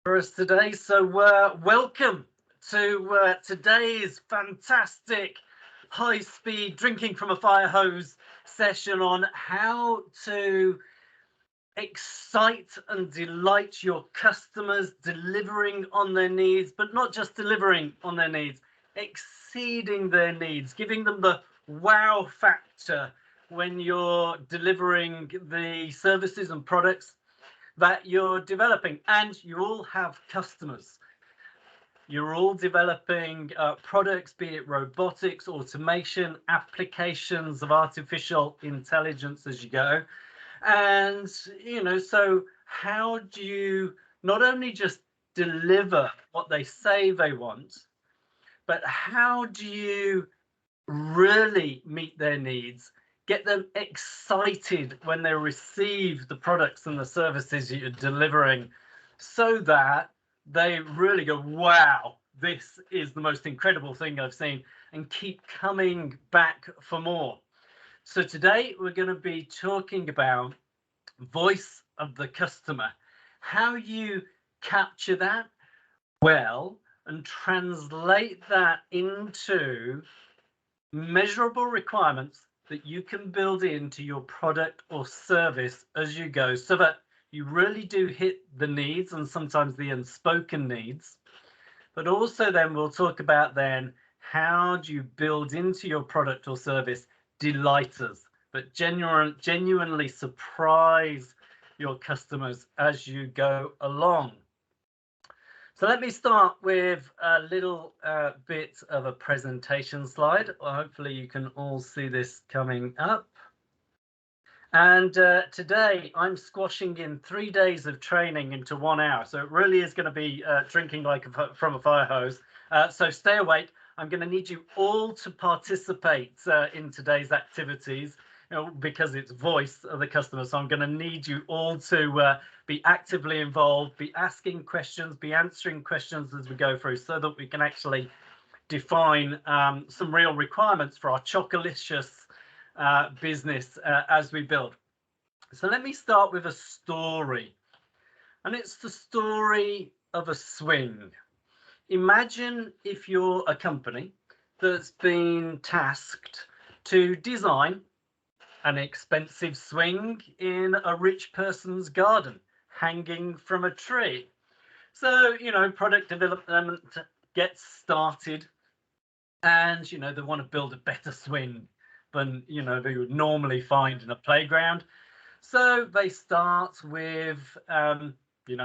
For us today. So welcome to today's fantastic high-speed drinking from a fire hose session on how to excite and delight your customers, delivering on their needs, but not just delivering on their needs, exceeding their needs, giving them the wow factor when you're delivering the services and products that you're developing. And you all have customers. You're all developing products, be it robotics, automation, applications of artificial intelligence as you go. And, so how do you not only just deliver what they say they want, but how do you really meet their needs, get them excited when they receive the products and the services you're delivering so that they really go, wow, this is the most incredible thing I've seen, and keep coming back for more. So today we're going to be talking about voice of the customer, how you capture that well and translate that into measurable requirements that you can build into your product or service as you go, so that you really do hit the needs and sometimes the unspoken needs. But also then we'll talk about then how do you build into your product or service delighters that genuinely surprise your customers as you go along. So let me start with a little bit of a presentation slide. Well, hopefully you can all see this coming up. And today I'm squashing in 3 days of training into 1 hour. So it really is going to be drinking from a fire hose. So stay awake. I'm going to need you all to participate in today's activities, because it's voice of the customer. So I'm going to need you all to be actively involved, be asking questions, be answering questions as we go through, so that we can actually define some real requirements for our chocolicious business as we build. So let me start with a story, and it's the story of a swing. Imagine if you're a company that's been tasked to design an expensive swing in a rich person's garden, hanging from a tree. So, product development gets started, and, they want to build a better swing than, they would normally find in a playground. So they start with,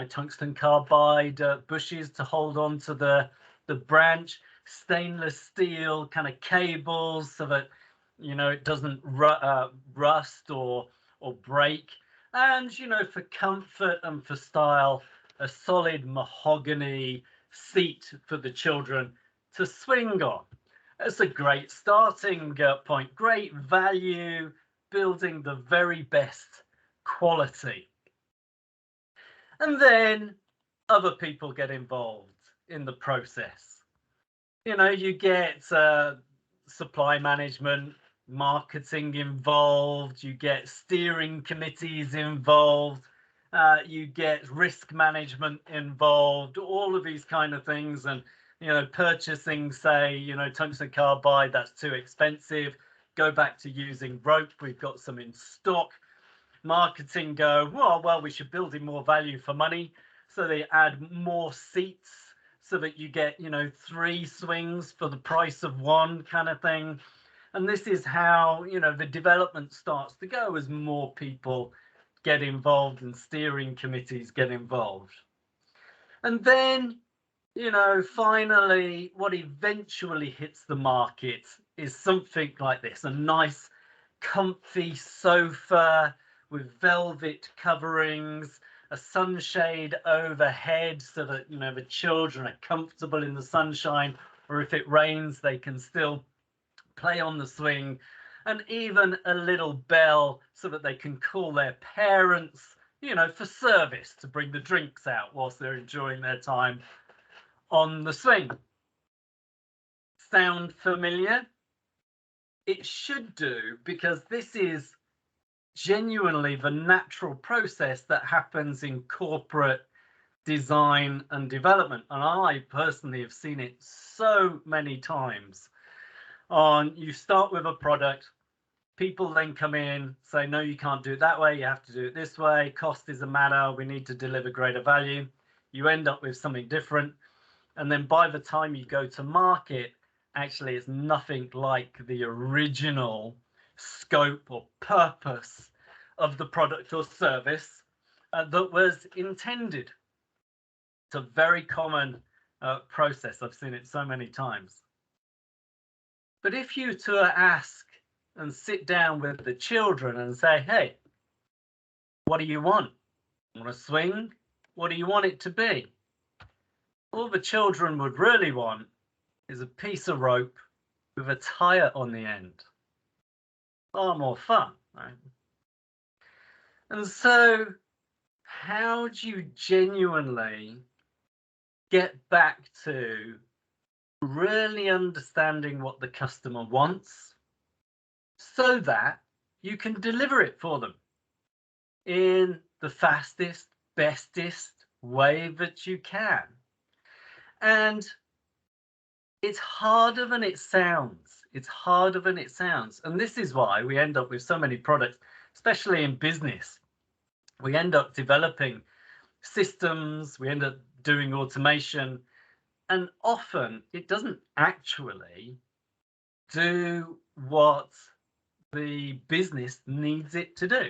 tungsten carbide bushes to hold on to the branch, stainless steel kind of cables so that, it doesn't rust or break. And, for comfort and for style, a solid mahogany seat for the children to swing on. It's a great starting point, great value, building the very best quality. And then other people get involved in the process. You get supply management, marketing involved, you get steering committees involved, you get risk management involved, all of these kind of things. And purchasing, say, tungsten carbide, that's too expensive, go back to using rope, we've got some in stock. Marketing go, well, we should build in more value for money, so they add more seats so that you get 3 swings for the price of 1, kind of thing. And this is how the development starts to go, as more people get involved and steering committees get involved. And then finally, what eventually hits the market is something like this: a nice comfy sofa with velvet coverings, a sunshade overhead so that the children are comfortable in the sunshine, or if it rains they can still play on the swing, and even a little bell so that they can call their parents, for service, to bring the drinks out whilst they're enjoying their time on the swing. Sound familiar? It should do, because this is genuinely the natural process that happens in corporate design and development. And I personally have seen it so many times. You start with a product, people then come in, say, no, you can't do it that way, you have to do it this way, cost is a matter, we need to deliver greater value. You end up with something different. And then by the time you go to market, actually it's nothing like the original scope or purpose of the product or service that was intended. It's a very common process. I've seen it so many times. But if you to ask and sit down with the children and say, hey, what do you want? Want a swing? What do you want it to be? All the children would really want is a piece of rope with a tire on the end. Far more fun, right? And so, how do you genuinely get back to really understanding what the customer wants so that you can deliver it for them in the fastest, bestest way that you can? And it's harder than it sounds. It's harder than it sounds. And this is why we end up with so many products, especially in business. We end up developing systems, we end up doing automation, and often it doesn't actually do what the business needs it to do.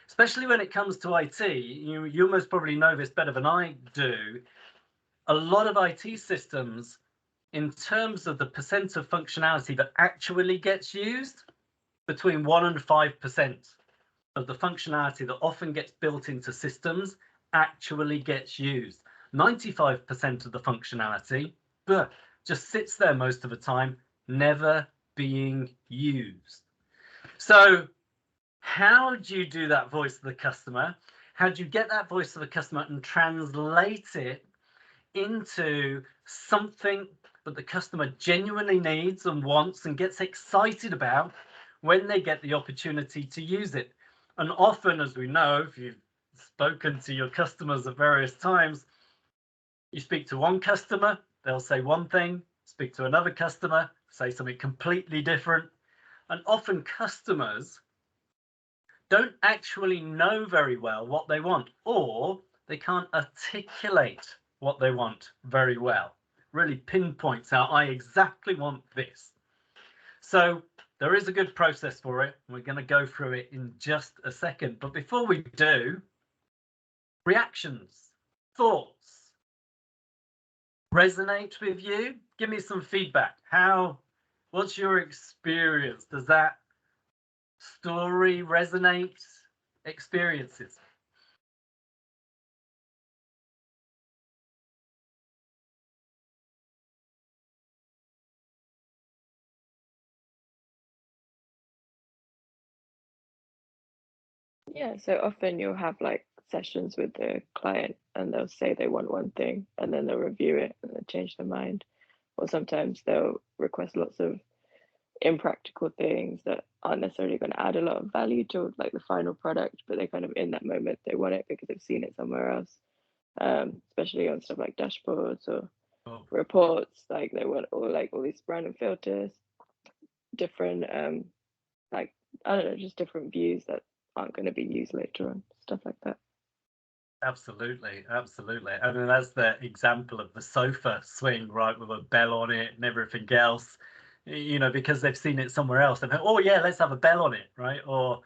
Especially when it comes to IT, you almost probably know this better than I do. A lot of IT systems, in terms of the percent of functionality that actually gets used, between 1% and 5% of the functionality that often gets built into systems actually gets used. 95% of the functionality just sits there most of the time, never being used. So how do you do that voice of the customer? How do you get that voice of the customer and translate it into something that the customer genuinely needs and wants and gets excited about when they get the opportunity to use it? And often, as we know, if you've spoken to your customers at various times, you speak to one customer, they'll say one thing, speak to another customer, say something completely different. And often customers don't actually know very well what they want, or they can't articulate what they want very well. Really pinpoints out, I exactly want this. So there is a good process for it. We're going to go through it in just a second. But before we do, reactions, thoughts, resonate with you? Give me some feedback. What's your experience? Does that story resonate? Experiences? Yeah, so often you'll have like sessions with the client and they'll say they want one thing and then they'll review it and then change their mind. Or sometimes they'll request lots of impractical things that aren't necessarily going to add a lot of value to like the final product, but they kind of in that moment they want it because they've seen it somewhere else. Especially on stuff like dashboards or reports, like they want all these random filters, different like I don't know, just different views that aren't going to be used later on, stuff like that. Absolutely, absolutely. I mean, that's the example of the sofa swing, right, with a bell on it and everything else, because they've seen it somewhere else. And oh yeah, let's have a bell on it, right? Or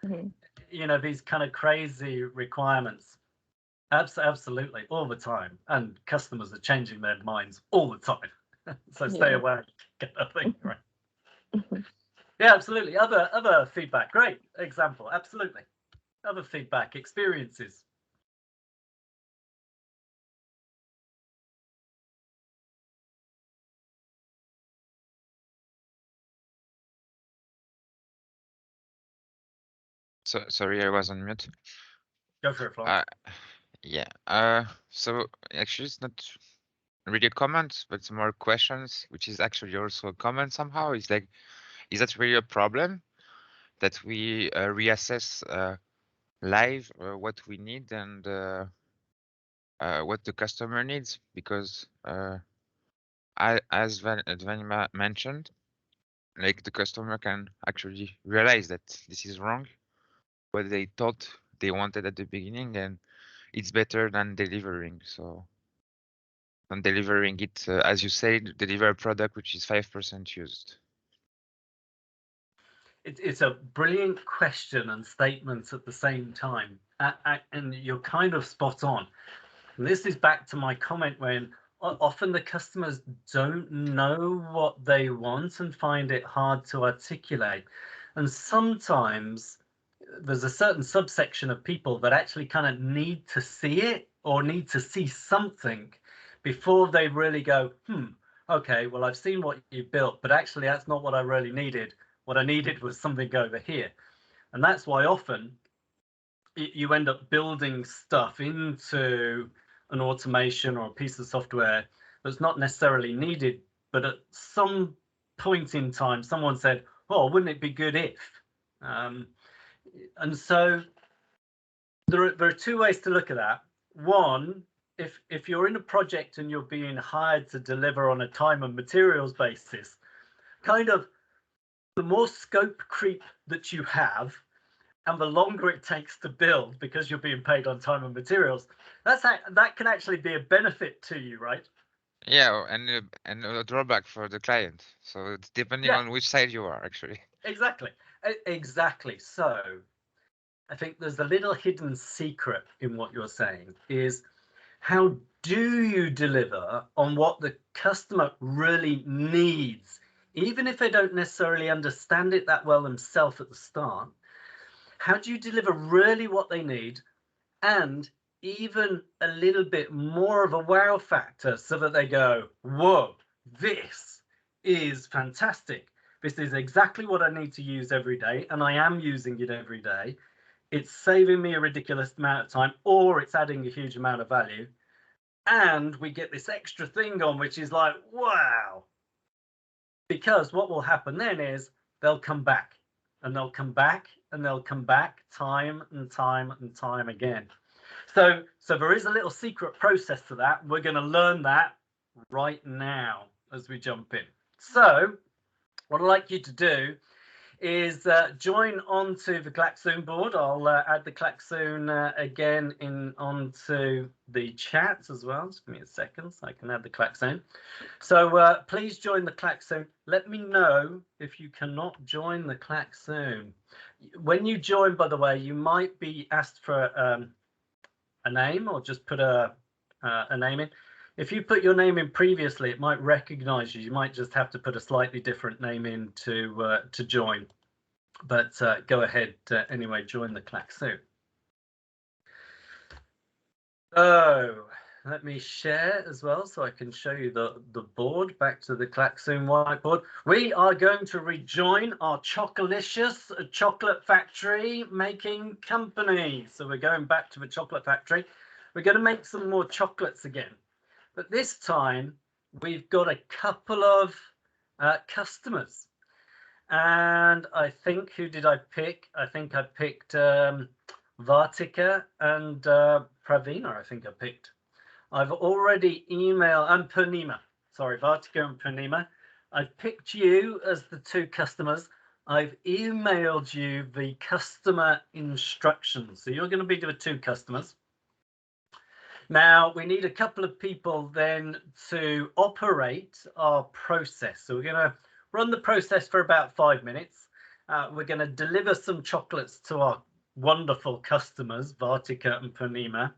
these kind of crazy requirements. Absolutely, all the time. And customers are changing their minds all the time. So stay away, kind of thing, right? Yeah, absolutely. Other feedback. Great example. Absolutely. Other feedback, experiences. So sorry, I was on mute. Go for it, Florence. Yeah. So actually, it's not really a comment, but it's more questions, which is actually also a comment somehow. It's like, is that really a problem that we reassess live what we need and what the customer needs, because as Van mentioned, like the customer can actually realize that this is wrong, what they thought they wanted at the beginning, and it's better than delivering. So than delivering it, as you said, deliver a product which is 5% used. It's a brilliant question and statement at the same time, and you're kind of spot on. And this is back to my comment when often the customers don't know what they want and find it hard to articulate. And sometimes there's a certain subsection of people that actually kind of need to see it or need to see something before they really go, okay, well, I've seen what you built, but actually that's not what I really needed. What I needed was something over here. And that's why often you end up building stuff into an automation or a piece of software that's not necessarily needed, but at some point in time, someone said, oh, wouldn't it be good if? And so there are two ways to look at that. One, if you're in a project and you're being hired to deliver on a time and materials basis, kind of the more scope creep that you have and the longer it takes to build because you're being paid on time and materials, that can actually be a benefit to you, right? Yeah, and a drawback for the client. So it's depending on which side you are, actually. Exactly. So I think there's a little hidden secret in what you're saying is how do you deliver on what the customer really needs, even if they don't necessarily understand it that well themselves at the start? How do you deliver really what they need and even a little bit more of a wow factor so that they go, whoa, this is fantastic. This is exactly what I need to use every day, and I am using it every day. It's saving me a ridiculous amount of time, or it's adding a huge amount of value. And we get this extra thing on, which is like, wow. Because what will happen then is they'll come back and they'll come back and they'll come back time and time and time again. So there is a little secret process to that. We're going to learn that right now as we jump in. So what I'd like you to do is join onto the Klaxoon board. I'll add the Klaxoon again onto the chat as well. Just give me a second so I can add the Klaxoon. So please join the Klaxoon. Let me know if you cannot join the Klaxoon. When you join, by the way, you might be asked for a name or just put a name in. If you put your name in previously, it might recognize you. You might just have to put a slightly different name in to join. But go ahead anyway, join the Klaxoon. So let me share as well so I can show you the board. Back to the Klaxoon whiteboard. We are going to rejoin our Chocolicious chocolate factory making company. So we're going back to the chocolate factory. We're going to make some more chocolates again. But this time we've got a couple of customers. And I think, who did I pick? I think I picked Vartika and Pravina, I think I picked. I've already emailed, and Purnima, sorry, Vartika and Purnima. I've picked you as the two customers. I've emailed you the customer instructions. So you're going to be the two customers. Now, we need a couple of people then to operate our process. So we're going to run the process for about 5 minutes. We're going to deliver some chocolates to our wonderful customers, Vartika and Purnima.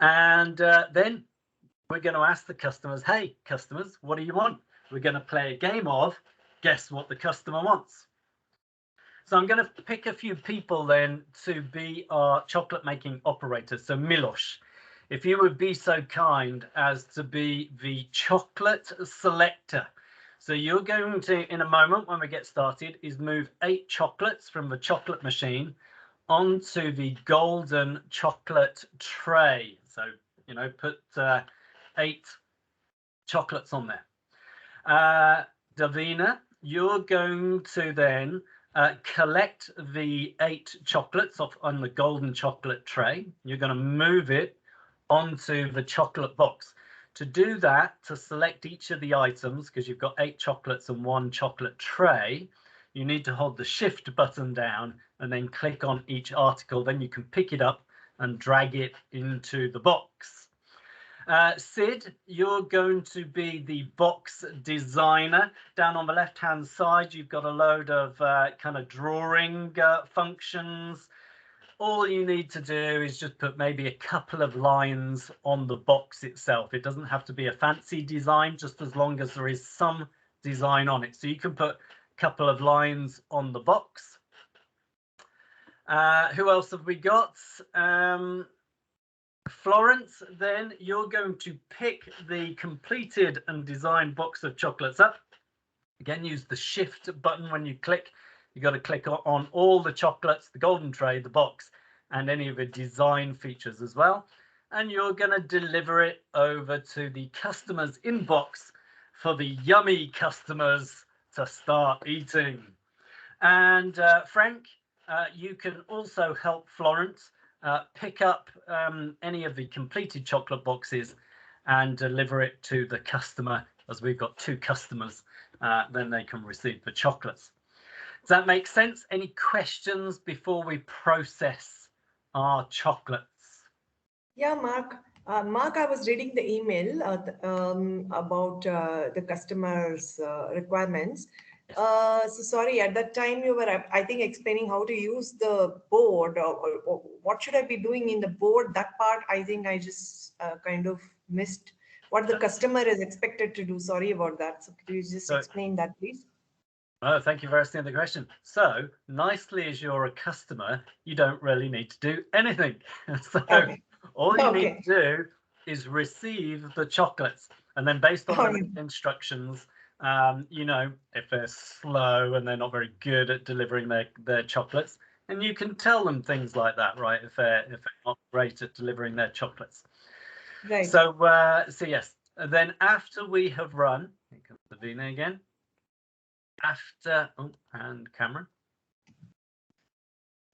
And then we're going to ask the customers, hey, customers, what do you want? We're going to play a game of guess what the customer wants. So I'm going to pick a few people then to be our chocolate making operators. So Milos, if you would be so kind as to be the chocolate selector. So you're going to, in a moment when we get started, is move 8 chocolates from the chocolate machine onto the golden chocolate tray. So, you know, put 8 chocolates on there. Davina, you're going to then collect the 8 chocolates off on the golden chocolate tray. You're going to move it onto the chocolate box. To do that, to select each of the items, because you've got 8 chocolates and 1 chocolate tray, you need to hold the shift button down and then click on each article. Then you can pick it up and drag it into the box. Sid, you're going to be the box designer. Down on the left-hand side, you've got a load of kind of drawing functions. All you need to do is just put maybe a couple of lines on the box itself. It doesn't have to be a fancy design, just as long as there is some design on it. So you can put a couple of lines on the box. Who else have we got? Florence, then you're going to pick the completed and designed box of chocolates up. Again, use the shift button when you click. You've got to click on all the chocolates, the golden tray, the box, and any of the design features as well. And you're going to deliver it over to the customer's inbox for the yummy customers to start eating. And Frank, you can also help Florence pick up any of the completed chocolate boxes and deliver it to the customer. As we've got 2 customers, then they can receive the chocolates. Does that make sense? Any questions before we process our chocolates? Yeah, Mark. Mark, I was reading the email about the customers' requirements. So sorry, at that time you were, I think, explaining how to use the board or what should I be doing in the board. That part, I think I just kind of missed what the customer is expected to do. Sorry about that. So could you just explain that, please? Oh, thank you for asking the question. So nicely, as you're a customer, you don't really need to do anything. So all you need to do is receive the chocolates, and then based on the instructions, you know, if they're slow and they're not very good at delivering their chocolates, and you can tell them things like that, right? If they're not great at delivering their chocolates. Right. So so yes, and then after we have run, here comes Davina again. After, oh, and Cameron,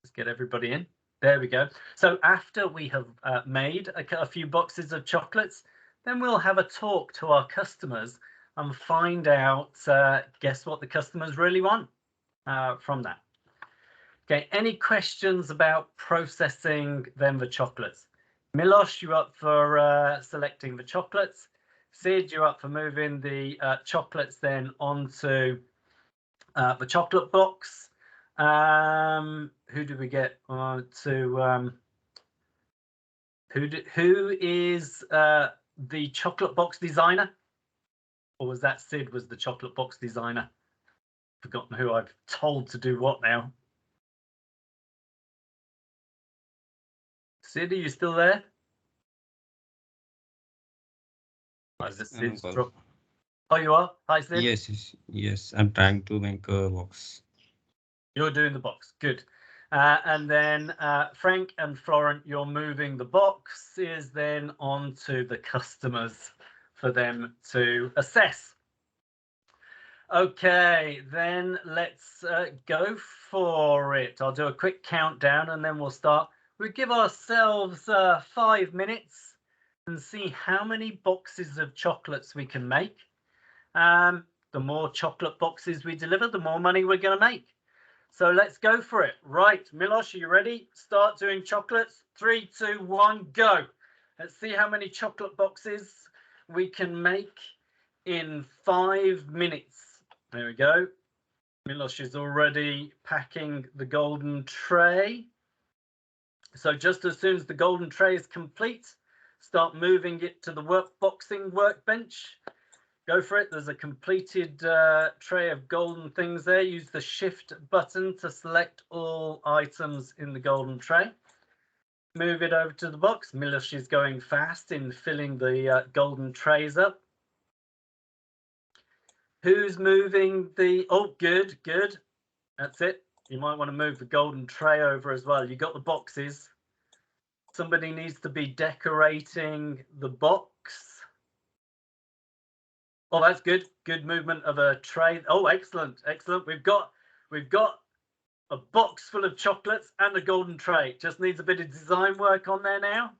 let's get everybody in. There we go. So after we have made a few boxes of chocolates, then we'll have a talk to our customers and find out, guess what the customers really want from that. Okay, any questions about processing then the chocolates? Milos, you're up for selecting the chocolates. Sid, you're up for moving the chocolates then onto the chocolate box. Who do we get to? Who is the chocolate box designer? Or was that Sid was the chocolate box designer? Forgotten who I've told to do what now. Sid, are you still there? Or is it Sid's drop? Oh, you are? Hi, Sid. Yes. I'm trying to make a box. You're doing the box. Good. And then Frank and Florent, you're moving the boxes then onto the customers for them to assess. Okay, then let's go for it. I'll do a quick countdown and then we'll start. We'll give ourselves 5 minutes and see how many boxes of chocolates we can make. The more chocolate boxes we deliver, the more money we're going to make. So let's go for it. Right, Milos, are you ready? Start doing chocolates. 3, 2, 1, go. Let's see how many chocolate boxes we can make in 5 minutes. There we go. Milos is already packing the golden tray. So just as soon as the golden tray is complete, start moving it to the boxing workbench. Go for it. There's a completed tray of golden things there. Use the shift button to select all items in the golden tray. Move it over to the box. Milos is going fast in filling the golden trays up. Who's moving the... Oh, good. That's it. You might want to move the golden tray over as well. You got the boxes. Somebody needs to be decorating the box. Oh, that's good. Good movement of a tray. Oh, excellent. We've got a box full of chocolates and a golden tray. Just needs a bit of design work on there now.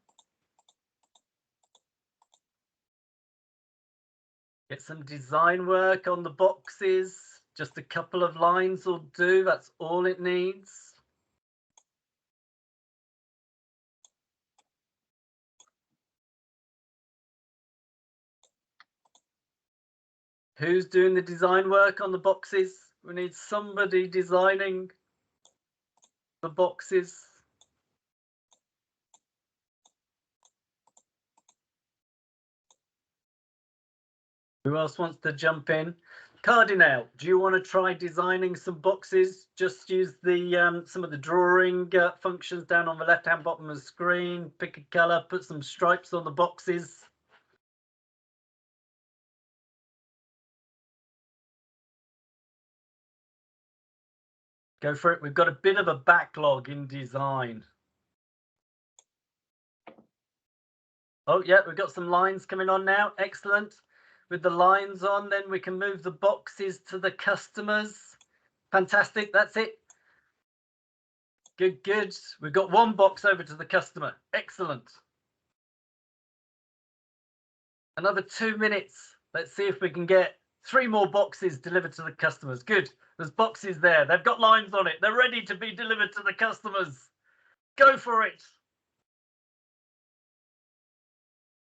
Get some design work on the boxes. Just a couple of lines will do. That's all it needs. Who's doing the design work on the boxes? We need somebody designing the boxes. Who else wants to jump in? Cardinal, do you want to try designing some boxes? Just use the some of the drawing functions down on the left-hand bottom of the screen. Pick a color, put some stripes on the boxes. Go for it. We've got a bit of a backlog in design. Oh, yeah, we've got some lines coming on now. Excellent. With the lines on, then we can move the boxes to the customers. Fantastic. That's it. Good, good. We've got one box over to the customer. Excellent. Another 2 minutes. Let's see if we can get 3 more boxes delivered to the customers. Good. There's boxes there. They've got lines on it. They're ready to be delivered to the customers. Go for it.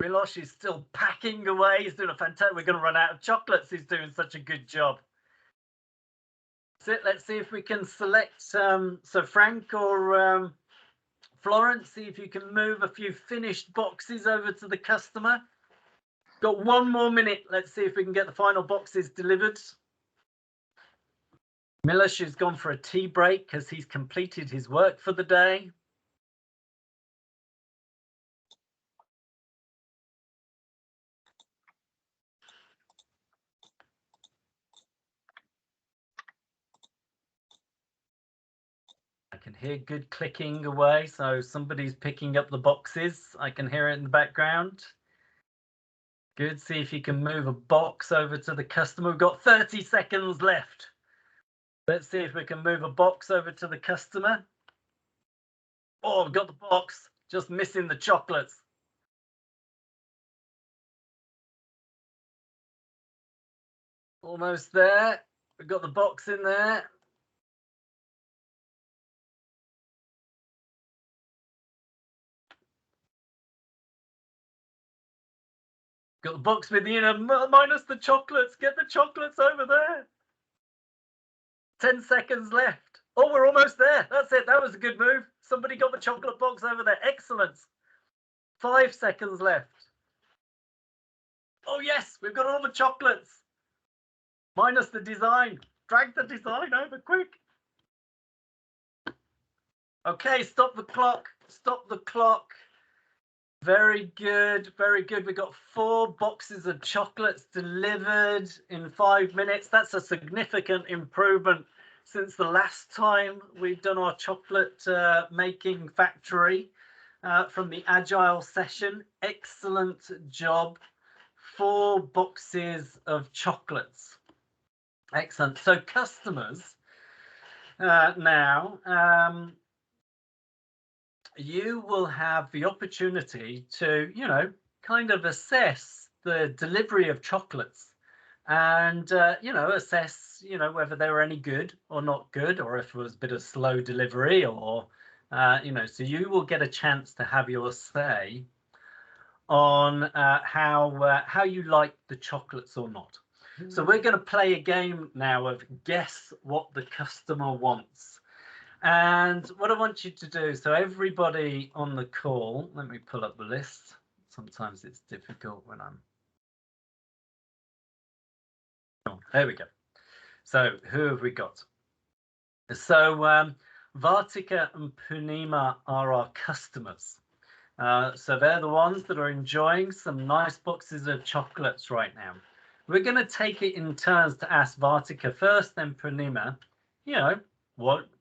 Milosh is still packing away. He's doing a fantastic. We're going to run out of chocolates. He's doing such a good job. So let's see if we can select. So Frank or Florence, see if you can move a few finished boxes over to the customer. Got 1 more minute. Let's see if we can get the final boxes delivered. Milosh has gone for a tea break because he's completed his work for the day. I can hear good clicking away, so somebody's picking up the boxes. I can hear it in the background. Good. See if you can move a box over to the customer. We've got 30 seconds left. Let's see if we can move a box over to the customer. Oh, we've got the box, just missing the chocolates. Almost there. We've got the box in there. Got the box with the inner minus the chocolates. Get the chocolates over there. 10 seconds left. Oh, we're almost there. That's it. That was a good move. Somebody got the chocolate box over there. Excellent. 5 seconds left. Oh, yes. We've got all the chocolates. Minus the design. Drag the design over quick. Okay, stop the clock. Stop the clock. Very good, very good. We got 4 boxes of chocolates delivered in 5 minutes. That's a significant improvement since the last time we've done our chocolate making factory from the Agile session. Excellent job. 4 boxes of chocolates. Excellent. So customers now, you will have the opportunity to, kind of assess the delivery of chocolates and, assess, whether they were any good or not good, or if it was a bit of slow delivery or, so you will get a chance to have your say on how you like the chocolates or not. So we're going to play a game now of guess what the customer wants. And what I want you to do, so everybody on the call, let me pull up the list. Sometimes it's difficult when I'm... Oh, there we go. So who have we got? So Vartika and Punima are our customers. So they're the ones that are enjoying some nice boxes of chocolates right now. We're going to take it in turns to ask Vartika first, then Punima,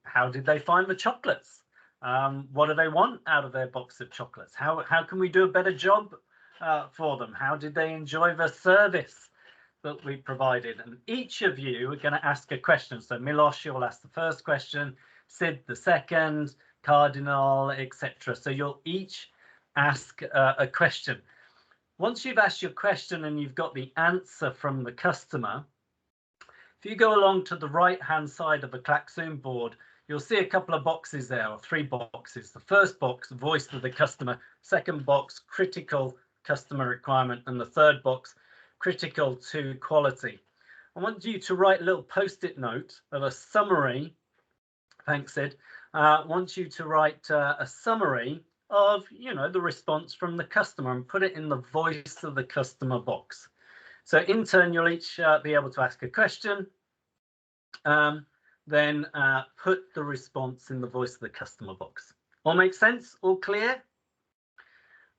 how did they find the chocolates? What do they want out of their box of chocolates? How can we do a better job for them? How did they enjoy the service that we provided? And each of you are going to ask a question. So Milosh, you'll ask the first question, Sid the second, Cardinal, etc. So you'll each ask a question. once you've asked your question and you've got the answer from the customer, if you go along to the right-hand side of the Klaxoon board, you'll see a couple of boxes there, or 3 boxes. The first box, voice of the customer. Second box, critical customer requirement. And the third box, critical to quality. I want you to write a little post-it note of a summary. Thanks, Sid. I want you to write a summary of, the response from the customer and put it in the voice of the customer box. So in turn, you'll each be able to ask a question, then put the response in the voice of the customer box. All make sense? All clear?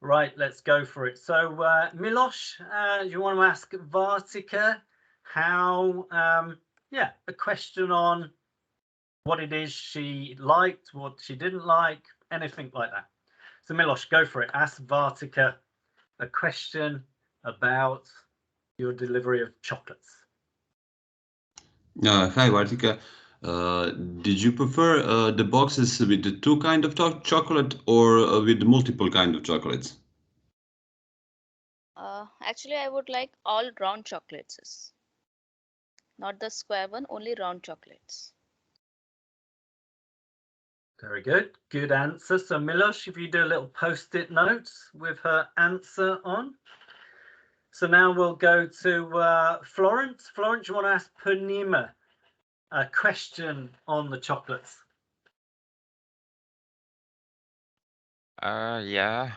Right, let's go for it. So Milos, do you want to ask Vartika how, a question on what it is she liked, what she didn't like, anything like that. So Milos, go for it. Ask Vartika a question about your delivery of chocolates. Hi, Vartika. Did you prefer the boxes with the 2 kind of chocolate or with multiple kind of chocolates? Actually, I would like all round chocolates, not the square one, only round chocolates. Very good. Good answer. So Milos, if you do a little post-it note with her answer on. So now we'll go to Florence. Florence, you want to ask Purnima a question on the chocolates? Yeah.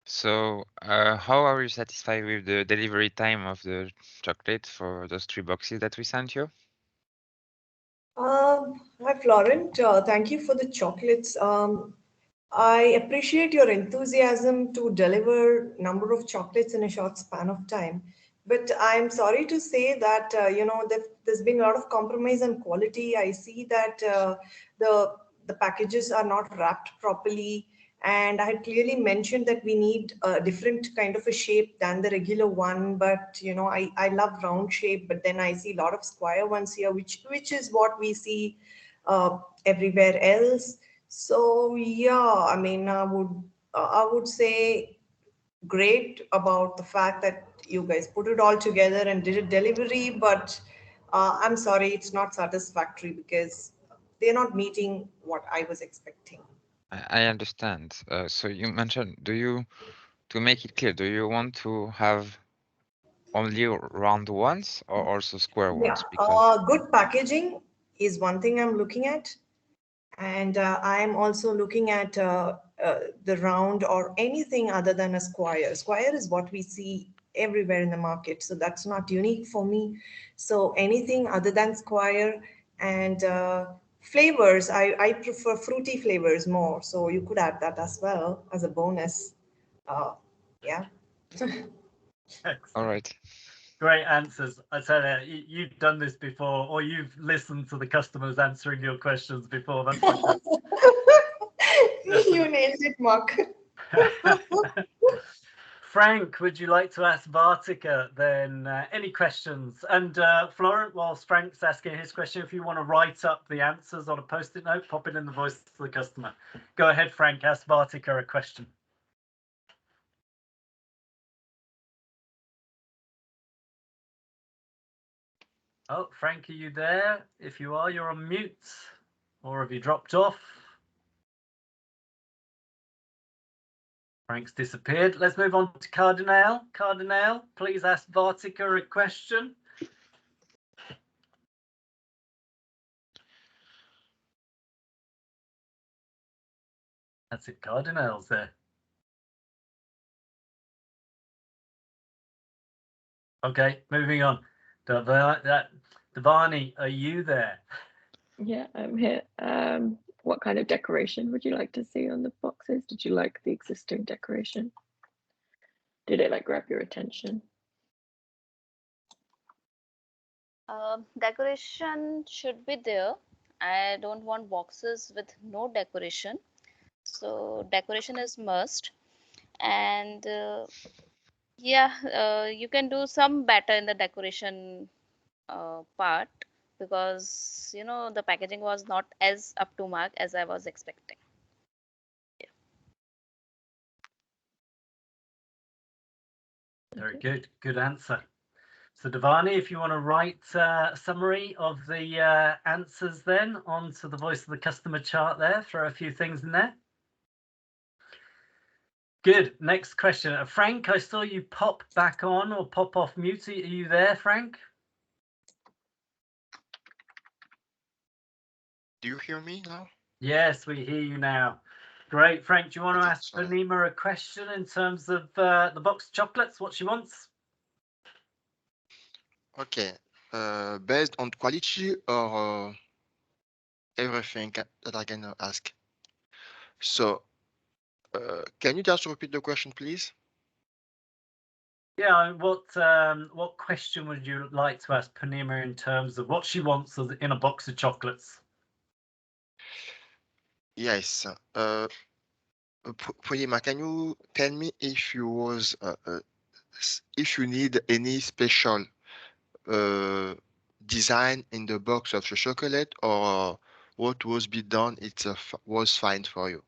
So, how are you satisfied with the delivery time of the chocolate for those 3 boxes that we sent you? Hi, Florent. Thank you for the chocolates. I appreciate your enthusiasm to deliver number of chocolates in a short span of time. But I'm sorry to say that, there's been a lot of compromise on quality. I see that the packages are not wrapped properly. And I had clearly mentioned that we need a different kind of a shape than the regular one. But, I love round shape, but then I see a lot of square ones here, which is what we see everywhere else. So yeah, I mean, I would say great about the fact that you guys put it all together and did a delivery, but I'm sorry, it's not satisfactory because they're not meeting what I was expecting. I understand. So you mentioned, to make it clear, do you want to have only round ones or also square Yeah, ones? Because good packaging is one thing I'm looking at. And I'm also looking at the round or anything other than a square. Square is what we see everywhere in the market. So that's not unique for me. So anything other than square and flavors, I prefer fruity flavors more. So you could add that as well as a bonus. Yeah. all right. Great answers. I tell you, you've done this before, or you've listened to the customers answering your questions before. That's fantastic. You nailed it, Mark. Frank, would you like to ask Vartika then any questions? And Florent, whilst Frank's asking his question, if you want to write up the answers on a post-it note, pop it in the voice of the customer. Go ahead, Frank, ask Vartika a question. Oh, Frank, are you there? If you are, you're on mute. Or have you dropped off? Frank's disappeared. Let's move on to Cardinal. Cardinal, please ask Vartika a question. That's it, Cardinal's there. Okay, moving on. Devani, are you there? Yeah, I'm here. What kind of decoration would you like to see on the boxes? Did you like the existing decoration? Did it grab your attention? Decoration should be there. I don't want boxes with no decoration. So decoration is must. And you can do some better in the decoration part, because the packaging was not as up to mark as I was expecting. Very good. Good answer. So Devani, if you want to write a summary of the answers then onto the voice of the customer chart there, throw a few things in there. Good. Next question. Frank, I saw you pop back on or pop off mute. Are you there, Frank? Do you hear me now? Yes, we hear you now. Great. Frank, do you want to Okay, ask sorry. Panima a question in terms of the box of chocolates, what she wants? Okay. Based on quality or everything that I can ask. So, can you just repeat the question, please? Yeah, what question would you like to ask Panima in terms of what she wants in a box of chocolates? Yes. Prima, can you tell me if you was if you need any special design in the box of the chocolate, or what was be done? It was fine for you.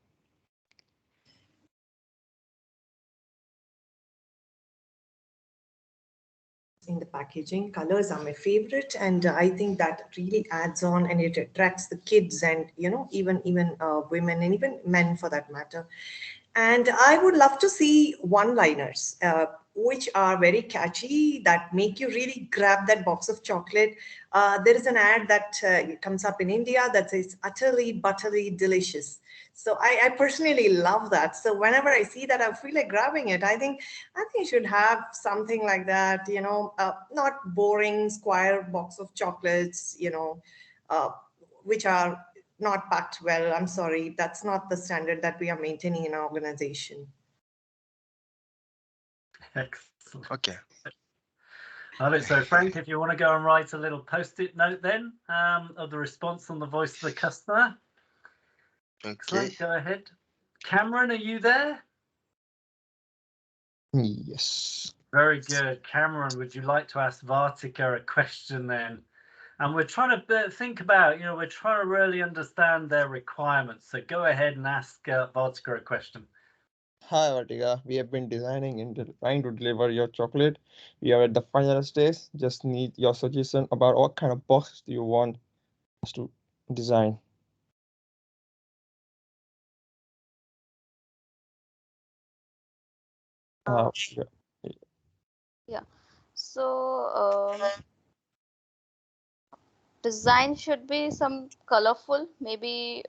In the packaging, colors are my favorite, and I think that really adds on and it attracts the kids and even women and even men for that matter. And I would love to see one-liners which are very catchy that make you really grab that box of chocolate. There is an ad that comes up in India that says utterly buttery delicious. So I personally love that. So whenever I see that, I feel like grabbing it. I think you should have something like that. Not boring square box of chocolates. Which are not packed well. I'm sorry, that's not the standard that we are maintaining in our organization. Excellent. Okay. So Frank, if you want to go and write a little post-it note then of the response on the voice of the customer. Okay. Excellent, go ahead. Cameron, are you there? Yes. Very good. Cameron, would you like to ask Vartika a question then? And we're trying to think about, we're trying to really understand their requirements. So go ahead and ask Vartika a question. Hi, Vatika. We have been designing and trying to deliver your chocolate. We are at the final stage. Just need your suggestion about what kind of box do you want us to design. Yeah. Yeah. So design should be some colorful, maybe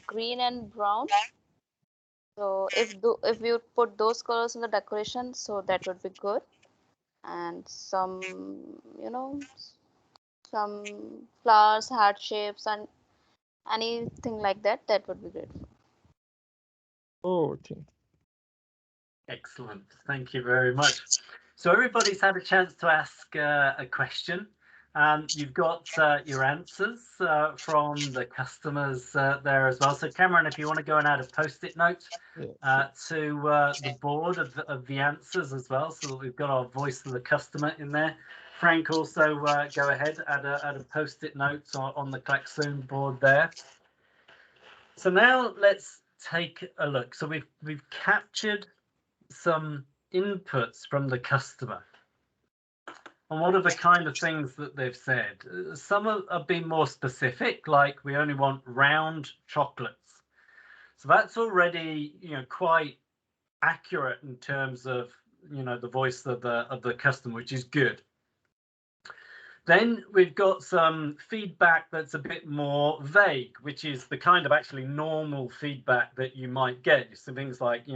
green and brown. So if you put those colors in the decoration, so that would be good. And some some flowers, heart shapes, and anything like that, that would be great. Oh, okay. Excellent. Thank you very much. So everybody's had a chance to ask a question. You've got your answers from the customers there as well. So Cameron, if you want to go and add a post-it note to the board of the answers as well, so that we've got our voice of the customer in there. Frank, also go ahead, add a post-it note on the Klaxoon board there. So now let's take a look. So we've captured some inputs from the customer on what are the kind of things that they've said. Some have been more specific, like we only want round chocolates. So that's already quite accurate in terms of the voice of the customer, which is good. Then we've got some feedback that's a bit more vague, which is the kind of actually normal feedback that you might get. So things like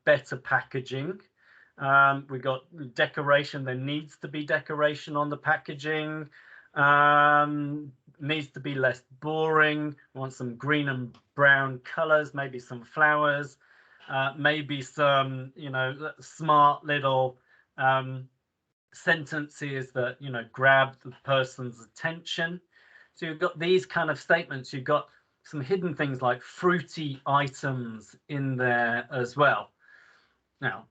better packaging. We've got decoration. There needs to be decoration on the packaging. Needs to be less boring. We want some green and brown colors, maybe some flowers, maybe some smart little sentences that grab the person's attention. So you've got these kind of statements. You've got some hidden things like fruity items in there as well. Now,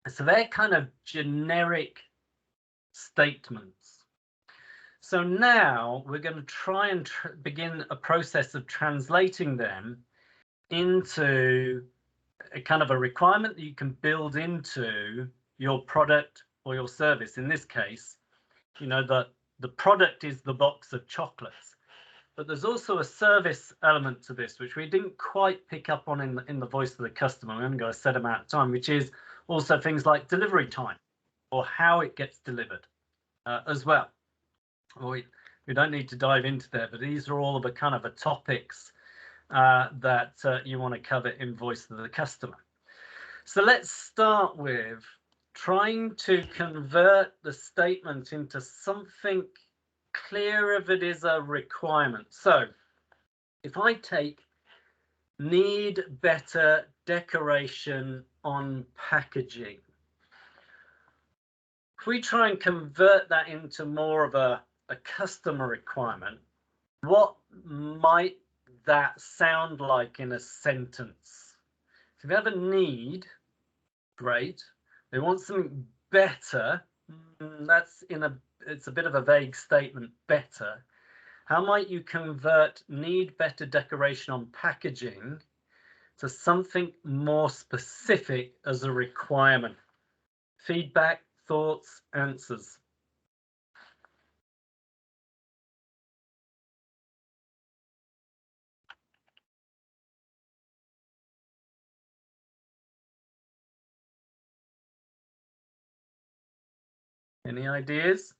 so they're kind of generic statements. So now we're going to try and begin a process of translating them into a kind of a requirement that you can build into your product or your service. In this case, you know, the product is the box of chocolates, but there's also a service element to this, which we didn't quite pick up on in the voice of the customer. We haven't got a set amount of time, which is also things like delivery time or how it gets delivered as well. We don't need to dive into there, but these are all of the kind of the topics that you want to cover in voice of the customer. So let's start with trying to convert the statement into something clearer that is a requirement. So if I take need better decoration on packaging, if we try and convert that into more of a customer requirement, what might that sound like in a sentence? If you have a need, great. They want something better. It's a bit of a vague statement, better. How might you convert need better decoration on packaging to something more specific as a requirement? Feedback, thoughts, answers. Any ideas?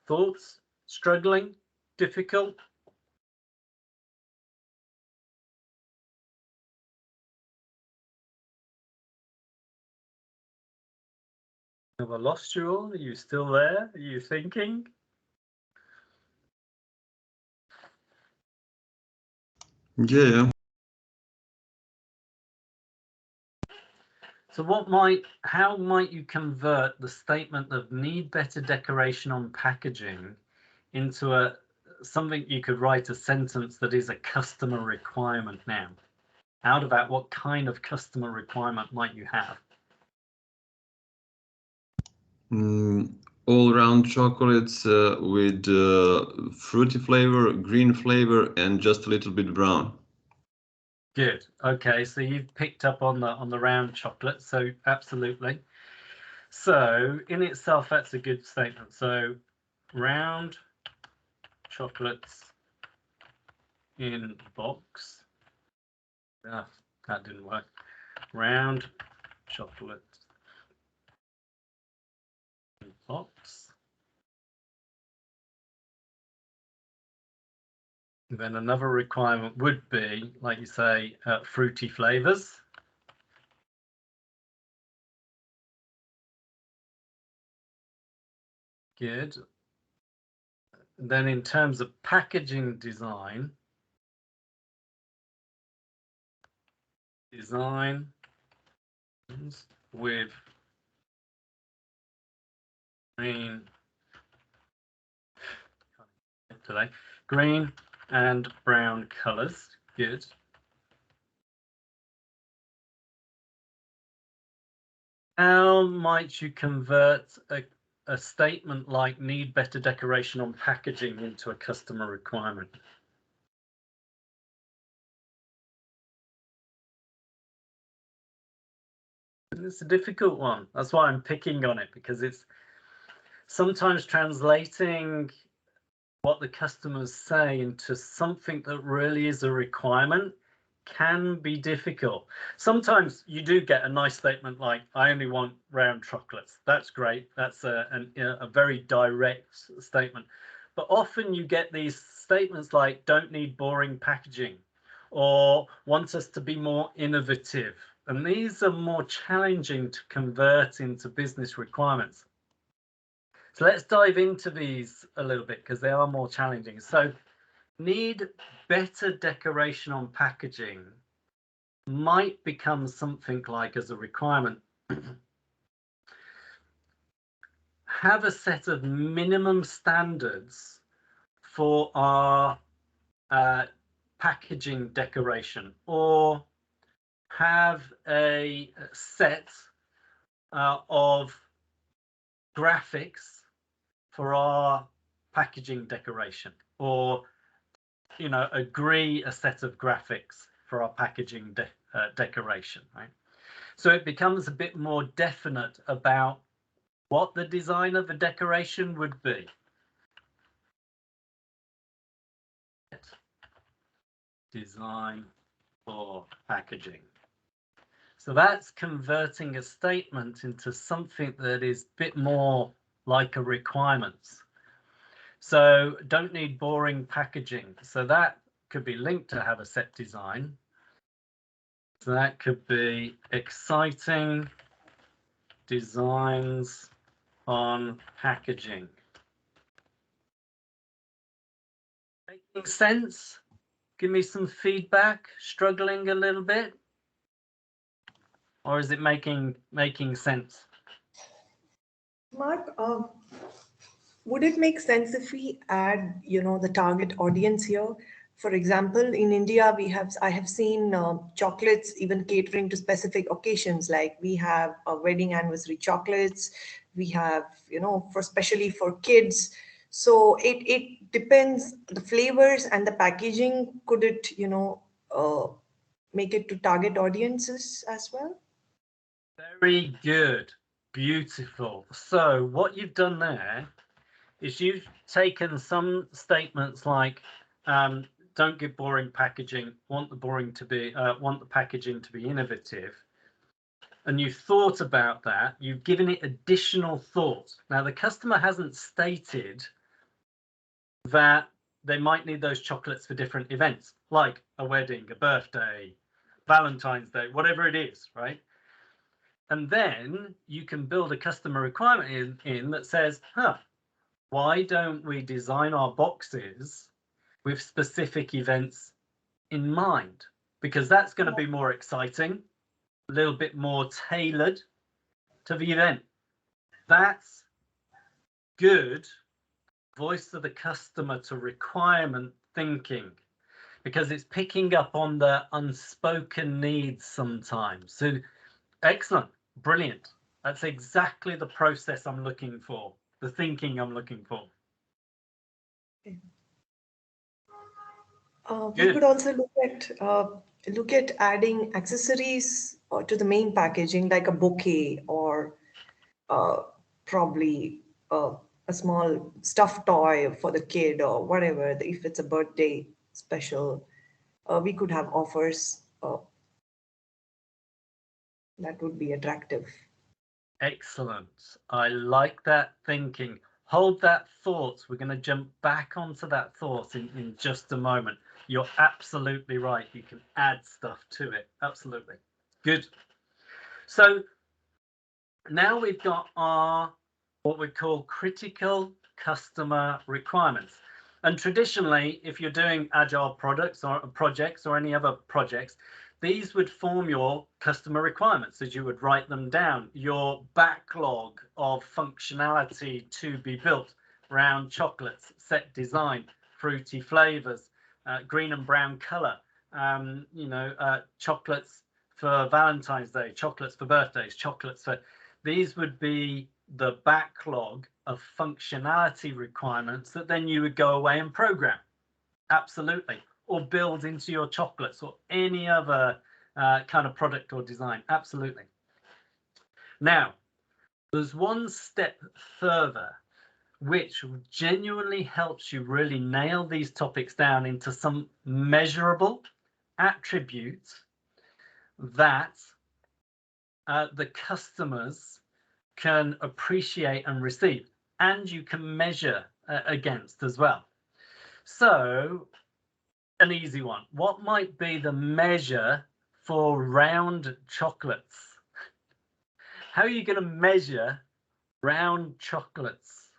Thoughts? Struggling? Difficult? Have I lost you all? Are you still there? Are you thinking? Yeah. So how might you convert the statement of need better decoration on packaging into something you could write a sentence that is a customer requirement now? Out of that, what kind of customer requirement might you have? All-round chocolates with fruity flavor, green flavor, and just a little bit brown. Good. Okay, so you've picked up on the round chocolate, so absolutely. So in itself, that's a good statement. So round chocolates in box. Ah, that didn't work. Round chocolate in box. Then another requirement would be, like you say, fruity flavors. Good. Then in terms of packaging design, with green green and brown colors. Good. How might you convert a statement like need better decoration on packaging into a customer requirement? It's a difficult one. That's why I'm picking on it, because it's sometimes translating what the customers say into something that really is a requirement can be difficult. Sometimes you do get a nice statement like, I only want round chocolates. That's great. That's a very direct statement. But often you get these statements like, don't need boring packaging, or want us to be more innovative. And these are more challenging to convert into business requirements. So let's dive into these a little bit, because they are more challenging. So need better decoration on packaging might become something like, as a requirement, have a set of minimum standards for our packaging decoration, or have a set of graphics for our packaging decoration, or agree a set of graphics for our packaging decoration, right? So it becomes a bit more definite about what the design of the decoration would be. Design for packaging. So that's converting a statement into something that is a bit more like a requirements. So don't need boring packaging. So that could be linked to have a set design. So that could be exciting designs on packaging. Making sense? Give me some feedback. Struggling a little bit? Or is it making sense? Mark, would it make sense if we add, the target audience here? For example, in India, I have seen chocolates even catering to specific occasions. Like we have wedding anniversary chocolates, we have, especially for kids. So it depends, the flavors and the packaging, could it, make it to target audiences as well? Very good. Beautiful. So what you've done there is you've taken some statements like don't give boring packaging, want the packaging to be innovative, and you've thought about that, you've given it additional thought. Now the customer hasn't stated that they might need those chocolates for different events, like a wedding, a birthday, Valentine's Day, whatever it is, right? And then you can build a customer requirement in that says, why don't we design our boxes with specific events in mind? Because that's going to be more exciting, a little bit more tailored to the event. That's good voice of the customer to requirement thinking, because it's picking up on the unspoken needs sometimes. So excellent, brilliant. That's exactly the process I'm looking for, the thinking I'm looking for. We could also look at adding accessories to the main packaging, like a bouquet, or probably a small stuffed toy for the kid, or whatever. If it's a birthday special, we could have offers that would be attractive. Excellent. I like that thinking. Hold that thought. We're going to jump back onto that thought in just a moment. You're absolutely right. You can add stuff to it. Absolutely. Good. So now we've got our what we call critical customer requirements. And traditionally, if you're doing agile projects or any other projects, these would form your customer requirements as you would write them down, your backlog of functionality to be built around chocolates, set design, fruity flavors, green and brown color, chocolates for Valentine's Day, chocolates for birthdays, chocolates for... These would be the backlog of functionality requirements that then you would go away and program. Absolutely. Or build into your chocolates or any other kind of product or design. Absolutely. Now, there's one step further which genuinely helps you really nail these topics down into some measurable attributes that the customers can appreciate and receive, and you can measure against as well. So an easy one. What might be the measure for round chocolates? How are you going to measure round chocolates?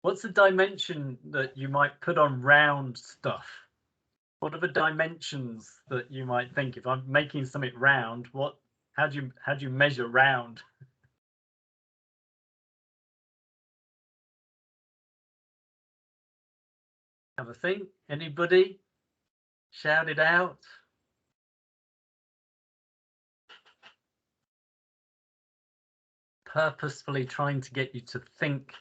What's the dimension that you might put on round stuff? What are the dimensions that you might think if I'm making something round? How do you measure round? Have a think. Anybody? Shout it out. Purposefully trying to get you to think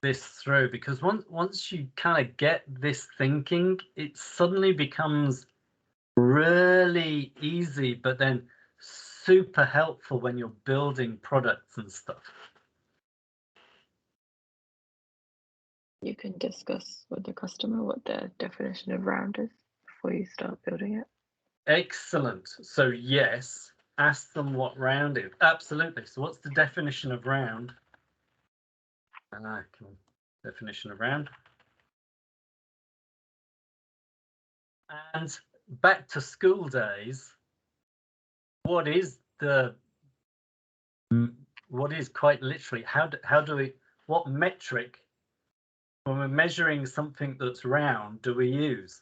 this through, because once you kind of get this thinking, it suddenly becomes really easy, but then super helpful when you're building products and stuff. You can discuss with the customer what their definition of round is before you start building it. Excellent. So yes, ask them what round is. Absolutely. So what's the definition of round? Definition of round. And back to school days, what is quite literally, what metric, when we're measuring something that's round, do we use?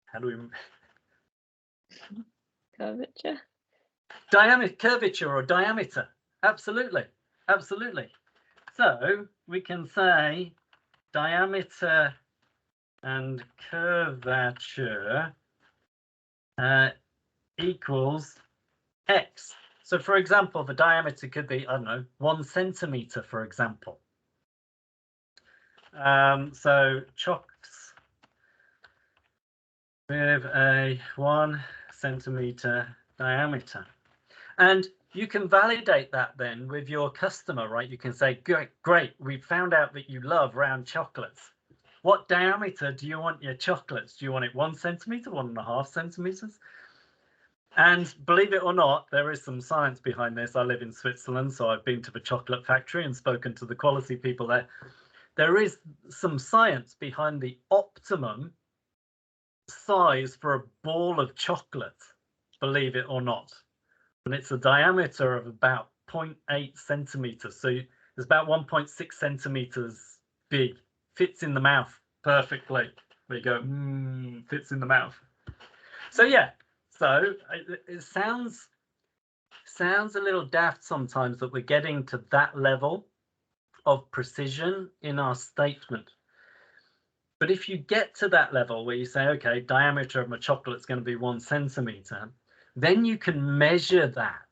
How do we? Curvature. Curvature or diameter. Absolutely. Absolutely. So we can say diameter and curvature equals X. So for example, the diameter could be, I don't know, 1 centimeter, for example. So chocks with a 1 centimeter diameter. And you can validate that then with your customer, right? You can say, great, we found out that you love round chocolates. What diameter do you want your chocolates? Do you want it 1 centimeter, 1.5 centimeters? And believe it or not, there is some science behind this. I live in Switzerland, so I've been to the chocolate factory and spoken to the quality people there. There is some science behind the optimum size for a ball of chocolate, believe it or not. And it's a diameter of about 0.8 centimeters. So it's about 1.6 centimeters big. Fits in the mouth perfectly. There you go. Fits in the mouth. So yeah. So it sounds a little daft sometimes that we're getting to that level of precision in our statement. But if you get to that level where you say, okay, diameter of my chocolate is going to be 1 centimeter, then you can measure that.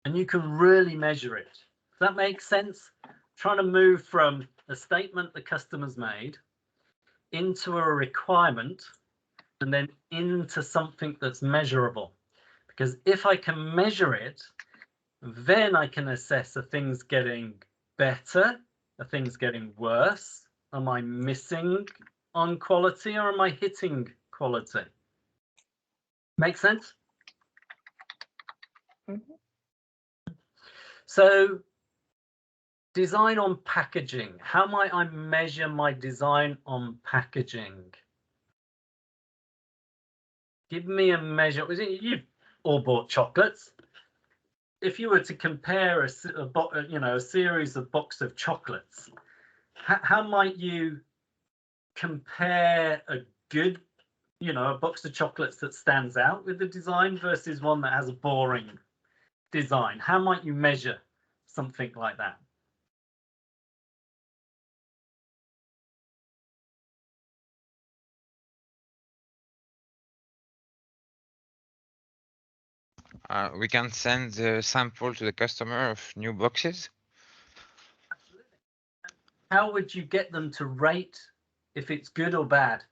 And you can really measure it. Does that make sense? Trying to move from a statement the customer's made into a requirement and then into something that's measurable. Because if I can measure it, then I can assess, are things getting better? Are things getting worse? Am I missing on quality or am I hitting quality? Make sense? Mm-hmm. So design on packaging. How might I measure my design on packaging? Give me a measure. You've all bought chocolates. If you were to compare a series of boxes of chocolates, how might you compare a good, a box of chocolates that stands out with the design versus one that has a boring design? How might you measure something like that? We can send the sample to the customer of new boxes. Absolutely. How would you get them to rate if it's good or bad?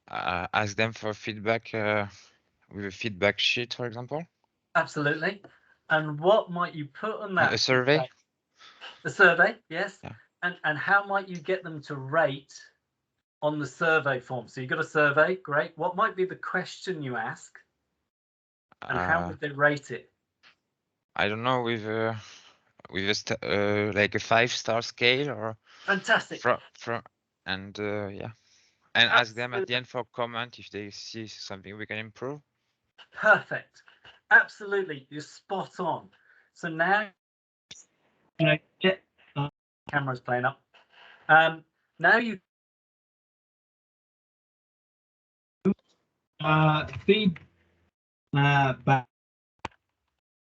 Ask them for feedback with a feedback sheet, for example. Absolutely. And what might you put on that? A survey. Feedback? A survey, yes. Yeah. And how might you get them to rate on the survey form? So you've got a survey, great. What might be the question you ask? And how would they rate it? I don't know, with a like a 5-star scale or Fantastic. And yeah, and ask them at the end for comment if they see something we can improve. Perfect. Absolutely, you're spot on. So now, you know, get camera's playing up. Now you feed back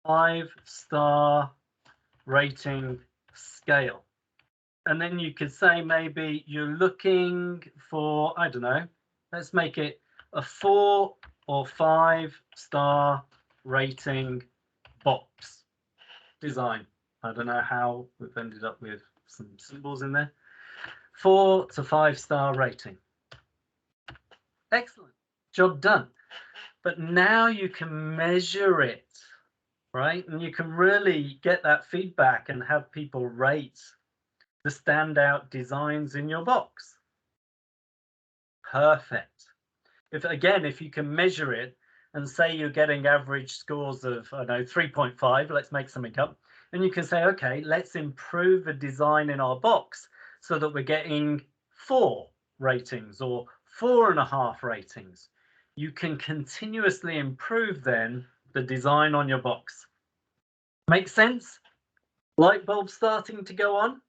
5-star rating scale. And then you could say maybe you're looking for, I don't know, let's make it a 4 or 5-star rating box design. I don't know how we've ended up with some symbols in there. 4 to 5-star rating. Excellent, job done. But now you can measure it, right? And you can really get that feedback and have people rate the standout designs in your box. Perfect. If you can measure it and say you're getting average scores of, I don't know, 3.5, let's make something up, and you can say, okay, let's improve the design in our box so that we're getting 4 ratings or 4.5 ratings. You can continuously improve then the design on your box. Make sense? Light bulb starting to go on?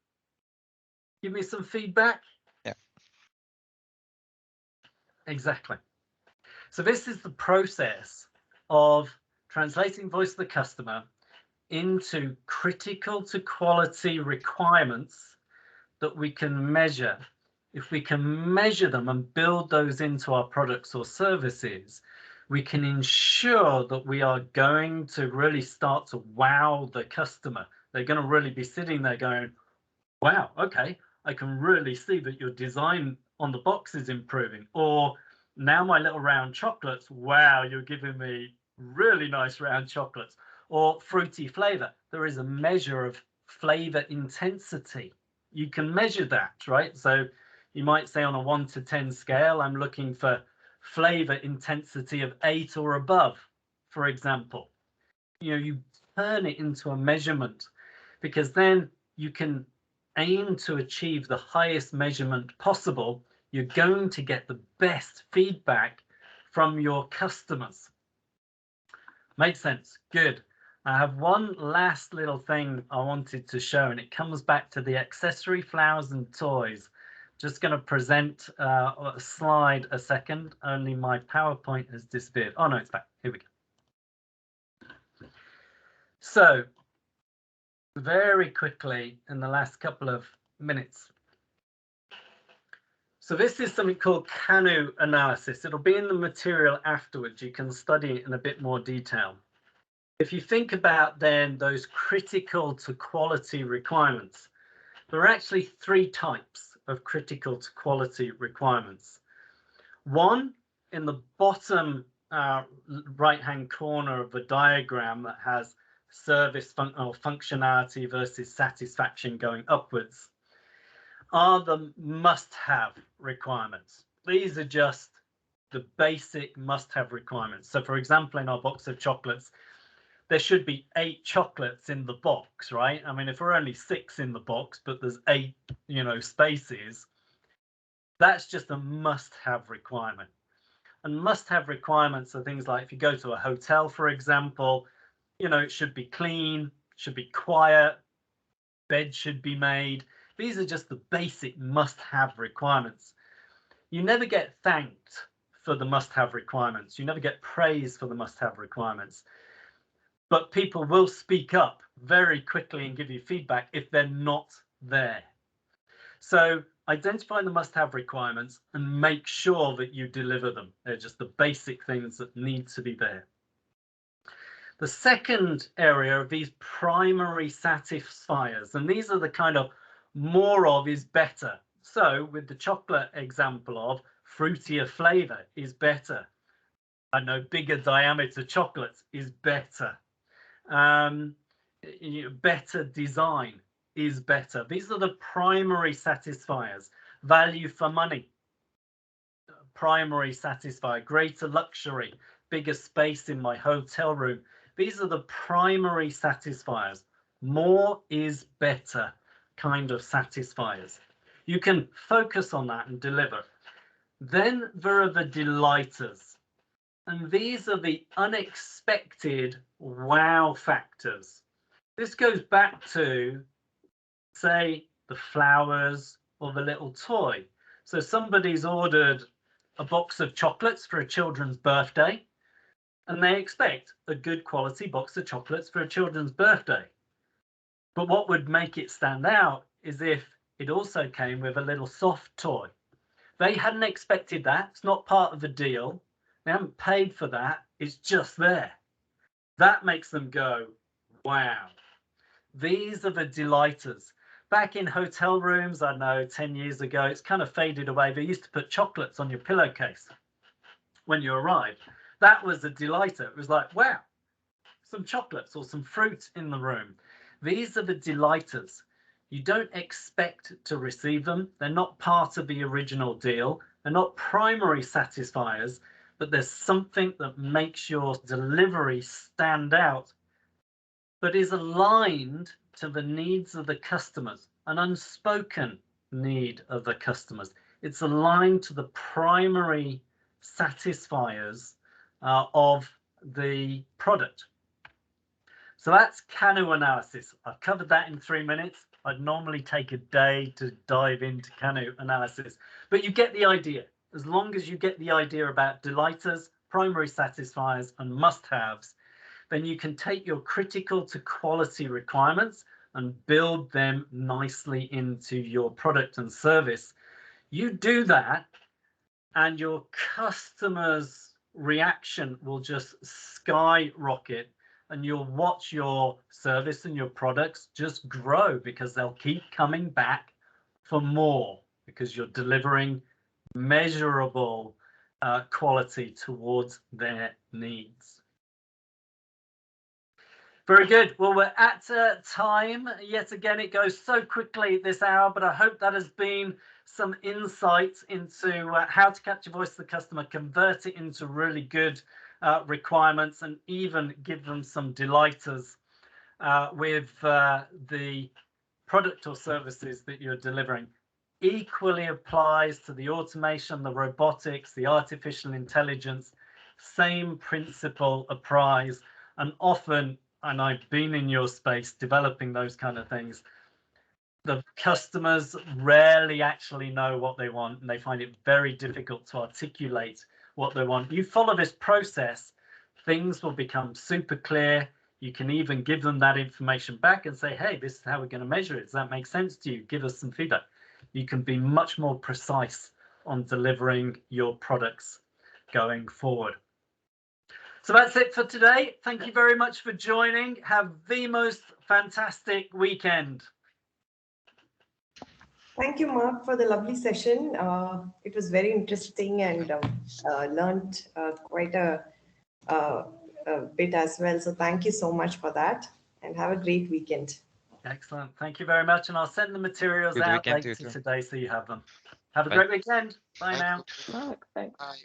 Give me some feedback. Yeah. Exactly. So this is the process of translating voice of the customer into critical to quality requirements that we can measure. If we can measure them and build those into our products or services, we can ensure that we are going to really start to wow the customer. They're going to really be sitting there going, wow, okay, I can really see that your design on the box is improving. Or now my little round chocolates, wow, you're giving me really nice round chocolates. Or fruity flavor. There is a measure of flavor intensity. You can measure that, right? So you might say on a 1 to 10 scale, I'm looking for flavor intensity of 8 or above, for example. You know, you turn it into a measurement, because then you can aim to achieve the highest measurement possible. You're going to get the best feedback from your customers. Makes sense. Good. I have one last little thing I wanted to show, and it comes back to the accessory, flowers and toys. Just going to present a slide a second. Only my PowerPoint has disappeared. Oh no, it's back. Here we go. So very quickly in the last couple of minutes. So this is something called canoe analysis. It'll be in the material afterwards. You can study it in a bit more detail. If you think about then those critical to quality requirements, there are actually 3 types of critical to quality requirements. One, in the bottom right-hand corner of the diagram that has service or functionality versus satisfaction going upwards, are the must-have requirements. These are just the basic must-have requirements. So for example, in our box of chocolates, there should be 8 chocolates in the box, right? I mean, if we're only 6 in the box, but there's 8, you know, spaces, that's just a must-have requirement. And must-have requirements are things like if you go to a hotel, for example, you know, it should be clean, should be quiet, bed should be made. These are just the basic must-have requirements. You never get thanked for the must-have requirements. You never get praise for the must-have requirements. But people will speak up very quickly and give you feedback if they're not there. So identify the must-have requirements and make sure that you deliver them. They're just the basic things that need to be there. The second area of these primary satisfiers, and these are the kind of more of is better. So with the chocolate example of fruitier flavor is better. I know bigger diameter chocolates is better. Better design is better. These are the primary satisfiers. Value for money, primary satisfier. Greater luxury, bigger space in my hotel room. These are the primary satisfiers. More is better kind of satisfiers. You can focus on that and deliver. Then there are the delighters. And these are the unexpected wow factors. This goes back to, say, the flowers or the little toy. So somebody's ordered a box of chocolates for a children's birthday, and they expect a good quality box of chocolates for a children's birthday. But what would make it stand out is if it also came with a little soft toy. They hadn't expected that. It's not part of the deal. They haven't paid for that. It's just there. That makes them go, wow. These are the delighters. Back in hotel rooms, I know 10 years ago, it's kind of faded away. They used to put chocolates on your pillowcase when you arrived. That was a delighter. It was like, wow, some chocolates or some fruit in the room. These are the delighters. You don't expect to receive them. They're not part of the original deal. They're not primary satisfiers, but there's something that makes your delivery stand out, but is aligned to the needs of the customers, an unspoken need of the customers. It's aligned to the primary satisfiers of the product. So that's Kanu analysis. I've covered that in 3 minutes. I'd normally take a day to dive into Kanu analysis, but you get the idea. As long as you get the idea about delighters, primary satisfiers, and must-haves, then you can take your critical to quality requirements and build them nicely into your product and service. You do that, and your customers' reaction will just skyrocket, and you'll watch your service and your products just grow because they'll keep coming back for more because you're delivering measurable quality towards their needs. Very good. Well, we're at time. Yet again, it goes so quickly this hour, but I hope that has been some insights into how to capture voice of the customer, convert it into really good requirements, and even give them some delighters with the product or services that you're delivering. Equally applies to the automation, the robotics, the artificial intelligence. Same principle applies, and often, and I've been in your space developing those kind of things, the customers rarely actually know what they want, and they find it very difficult to articulate what they want. You follow this process, things will become super clear. You can even give them that information back and say, hey, this is how we're going to measure it. Does that make sense to you? Give us some feedback. You can be much more precise on delivering your products going forward. So that's it for today. Thank you very much for joining. Have the most fantastic weekend. Thank you, Mark, for the lovely session. It was very interesting and learned quite a bit as well. So thank you so much for that, and have a great weekend. Excellent. Thank you very much. And I'll send the materials Good out weekend later to you too. today so you have them. Have a Bye. great weekend. Bye Thank now. you. Mark, thanks. Bye.